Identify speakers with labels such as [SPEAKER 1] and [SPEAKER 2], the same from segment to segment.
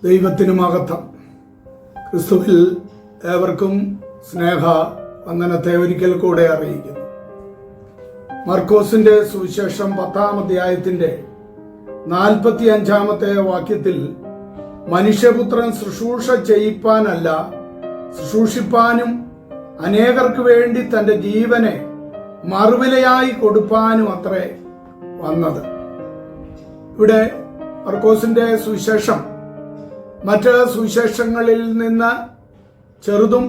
[SPEAKER 1] ദൈവത്തിന് മഹത്വം. ക്രിസ്തുവിൽ ഏവർക്കും സ്നേഹ വന്ദനത്തെ ഒരിക്കൽ കൂടെ അറിയിക്കുന്നു. മർക്കോസിന്റെ സുവിശേഷം 10-ാം അധ്യായത്തിന്റെ 45-ാമത്തെ വാക്യത്തിൽ മനുഷ്യപുത്രൻ ശുശ്രൂഷ ചെയ്യിപ്പാനല്ല ശുശ്രൂഷിപ്പാനും അനേകർക്ക് വേണ്ടി തന്റെ ജീവനെ മറുവിലയായി കൊടുപ്പാനും അത്രേ വന്നത്. ഇവിടെ മർക്കോസിന്റെ സുവിശേഷം മറ്റ് സുവിശേഷങ്ങളിൽ നിന്ന് ചെറുതും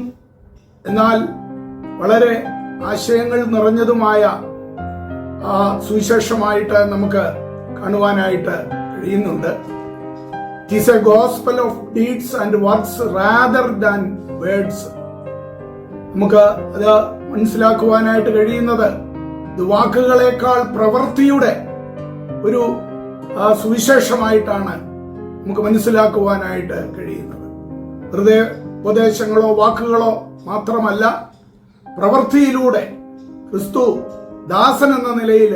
[SPEAKER 1] എന്നാൽ വളരെ ആശയങ്ങൾ നിറഞ്ഞതുമായ ആ സുവിശേഷമായിട്ട് നമുക്ക് കാണുവാനായിട്ട് കഴിയുന്നുണ്ട്. It is A gospel of deeds and works rather than words. നമുക്ക് അത് മനസ്സിലാക്കുവാനായിട്ട് കഴിയുന്നത് ഇത് വാക്കുകളേക്കാൾ പ്രവൃത്തിയുടെ ഒരു സുവിശേഷമായിട്ടാണ് നമുക്ക് മനസ്സിലാക്കുവാനായിട്ട് കഴിയുന്നത്. വെറുതെ ഉപദേശങ്ങളോ വാക്കുകളോ മാത്രമല്ല, പ്രവൃത്തിയിലൂടെ ക്രിസ്തു ദാസൻ എന്ന നിലയിൽ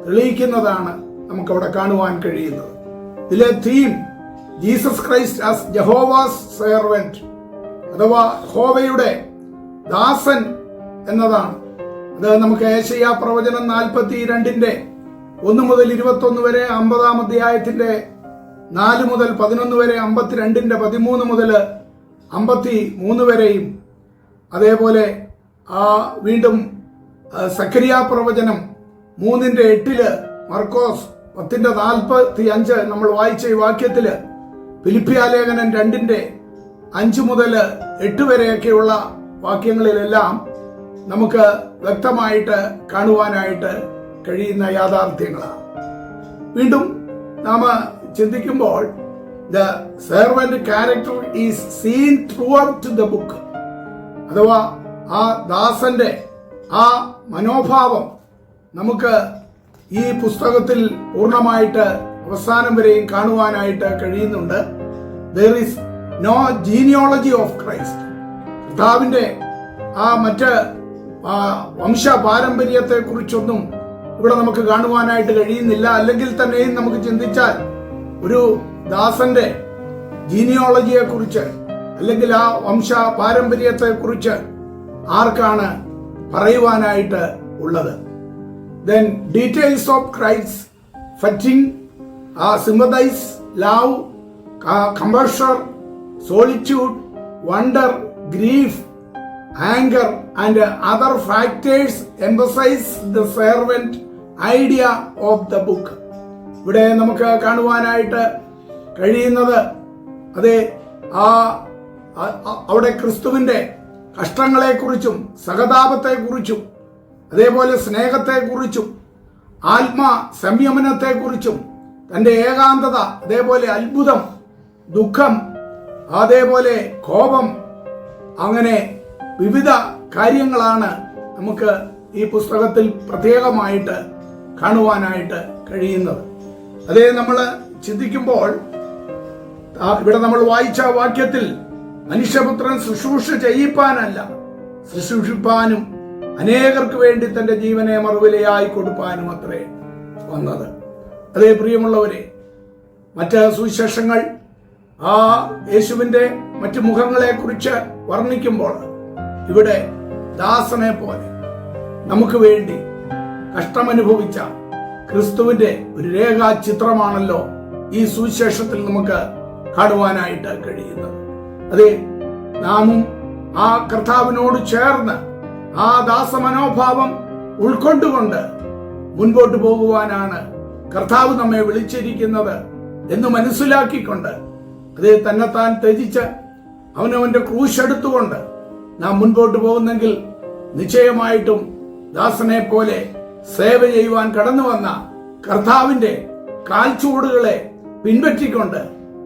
[SPEAKER 1] തെളിയിക്കുന്നതാണ് നമുക്കവിടെ കാണുവാൻ കഴിയുന്നത്. ഇതിലെ theme Jesus Christ as ജഹോവാസ് servant അഥവാ യഹോവയുടെ ദാസൻ എന്നതാണ്. അത് നമുക്ക് യെശയ്യാ പ്രവചനം 42-ന്റെ 1 മുതൽ 21 വരെ, 50-ാം അധ്യായത്തിന്റെ 4 മുതൽ 11 വരെ, 52-ന്റെ 13 മുതൽ 53 വരെയും, അതേപോലെ വീണ്ടും സഖരിയ പ്രവചനം 3-ന്റെ 8-ല്, മർക്കോസ് 10-ന്റെ 45 നമ്മൾ വായിച്ച ഈ വാക്യത്തില്, ഫിലിപ്പിയ ലേഖനം 2-ന്റെ 5 മുതൽ 8 വരെയൊക്കെയുള്ള വാക്യങ്ങളിലെല്ലാം നമുക്ക് വ്യക്തമായിട്ട് കാണുവാനായിട്ട് കഴിയുന്ന യാഥാർത്ഥ്യങ്ങളാണ്. വീണ്ടും നാം ചിന്തിക്കുമ്പോൾ the servant character is seen through out the book, അഥവാ ആ ദാസന്റെ ആ മനോഭാവം നമുക്ക് ഈ പുസ്തകത്തിൽ പൂർണ്ണമായിട്ട് അവസാനം വരെയും കാണുവാനായിട്ട് കഴിയുന്നുണ്ട്. There is no genealogy of Christ. കർത്താവിന്റെ ആ മറ്റ് വംശ പാരമ്പര്യത്തെ കുറിച്ചൊന്നും ഇവിടെ നമുക്ക് കാണുവാനായിട്ട് കഴിയുന്നില്ല. അല്ലെങ്കിൽ തന്നെയും നമുക്ക് ചിന്തിച്ചാൽ ഒരു ദാസന്റെ ജീനിയോളജിയെ കുറിച്ച് അല്ലെങ്കിൽ ആ വംശ പാരമ്പര്യത്തെ കുറിച്ച് ആർക്കാണ് പറയുവാനായിട്ട് ഉള്ളത്? Then details of Christ fasting, sympathize, love, compulsion, solitude, wonder, grief, anger and other factors emphasize the servant idea of the book. ഇവിടെ നമുക്ക് കാണുവാനായിട്ട് കഴിയുന്നത് അതെ അവിടെ ക്രിസ്തുവിന്റെ കഷ്ടങ്ങളെക്കുറിച്ചും സഹതാപത്തെക്കുറിച്ചും അതേപോലെ സ്നേഹത്തെക്കുറിച്ചും ആത്മ സംയമനത്തെക്കുറിച്ചും തന്റെ ഏകാന്തത, അതേപോലെ അത്ഭുതം, ദുഃഖം, അതേപോലെ കോപം, അങ്ങനെ വിവിധ കാര്യങ്ങളാണ് നമുക്ക് ഈ പുസ്തകത്തിൽ പ്രത്യേകമായിട്ട് കാണുവാനായിട്ട് കഴിയുന്നത്. അതേ നമ്മൾ ചിന്തിക്കുമ്പോൾ ഇവിടെ നമ്മൾ വായിച്ച വാക്യത്തിൽ മനുഷ്യപുത്രൻ ശുശ്രൂഷ ചെയ്യിപ്പാനല്ല ശുശ്രൂഷിപ്പാനും അനേകർക്ക് വേണ്ടി തന്റെ ജീവനെ മറുവിലയായി കൊടുപ്പാനും അത്രേ വന്നത്. അതേ പ്രിയമുള്ളവരെ, മറ്റ് സുവിശേഷങ്ങൾ ആ യേശുവിന്റെ മറ്റു മുഖങ്ങളെ കുറിച്ച് വർണ്ണിക്കുമ്പോൾ ഇവിടെ ദാസനെ പോലെ നമുക്ക് വേണ്ടി കഷ്ടമനുഭവിച്ച ക്രിസ്തുവിന്റെ ഒരു രേഖാചിത്രമാണല്ലോ ഈ സുവിശേഷത്തിൽ നമുക്ക് കാണുവാനായിട്ട് കഴിയുന്നത്. അതെ, നാമും ആ കർത്താവിനോട് ചേർന്ന് ആ ദാസമനോഭാവം ഉൾക്കൊണ്ടുകൊണ്ട് മുൻപോട്ട് പോകുവാനാണ് കർത്താവ് നമ്മെ വിളിച്ചിരിക്കുന്നത് എന്ന് മനസ്സിലാക്കിക്കൊണ്ട് അതേ തന്നെത്താൻ ത്യജിച്ച് അവനവന്റെ ക്രൂശ് എടുത്തുകൊണ്ട് നാം മുൻപോട്ട് പോകുന്നെങ്കിൽ നിശ്ചയമായിട്ടും ദാസനെ പോലെ സേവ ചെയ്യുവാൻ കടന്നു വന്ന കർത്താവിന്റെ കാൽച്ചുവടുകളെ പിൻപറ്റിക്കൊണ്ട്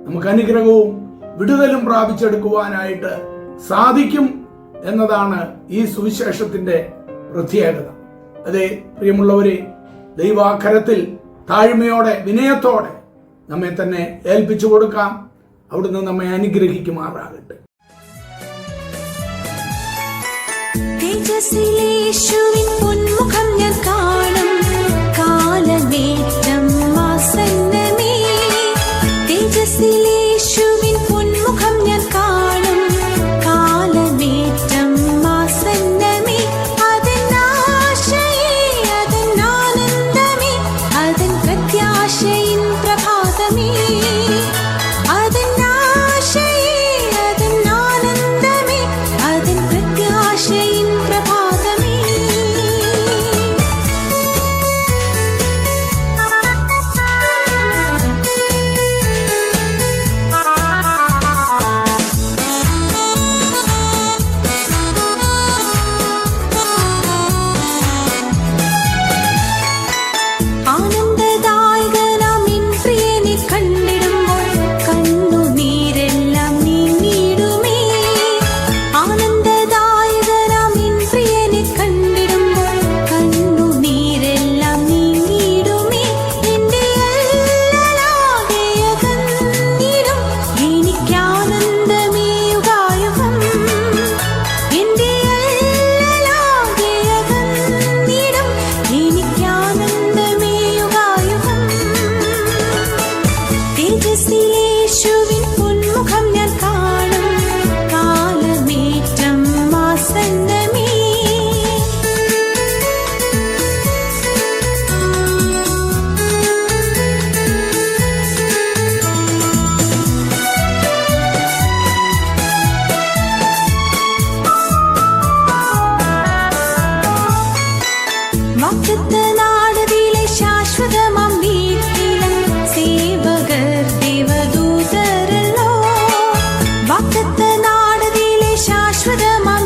[SPEAKER 1] നമുക്ക് അനുഗ്രഹവും വിടുതലും പ്രാപിച്ചെടുക്കുവാനായിട്ട് സാധിക്കും എന്നതാണ് ഈ സുവിശേഷത്തിന്റെ പ്രത്യേകത. അതെ പ്രിയമുള്ളവരെ, ദൈവാക്കരത്തിൽ താഴ്മയോടെ വിനയത്തോടെ നമ്മെ തന്നെ ഏൽപ്പിച്ചു കൊടുക്കാം. അവിടുന്ന് നമ്മെ അനുഗ്രഹിക്കുമാറാകട്ടെ.
[SPEAKER 2] തേജസ്സിലേശുവിൻ പൊന്മുഖം ഞാൻ കാണും കാലമേറ്റം ആസന്നമേ. തേജസ്സിലേശുവിൻ ശാശ്വതമാം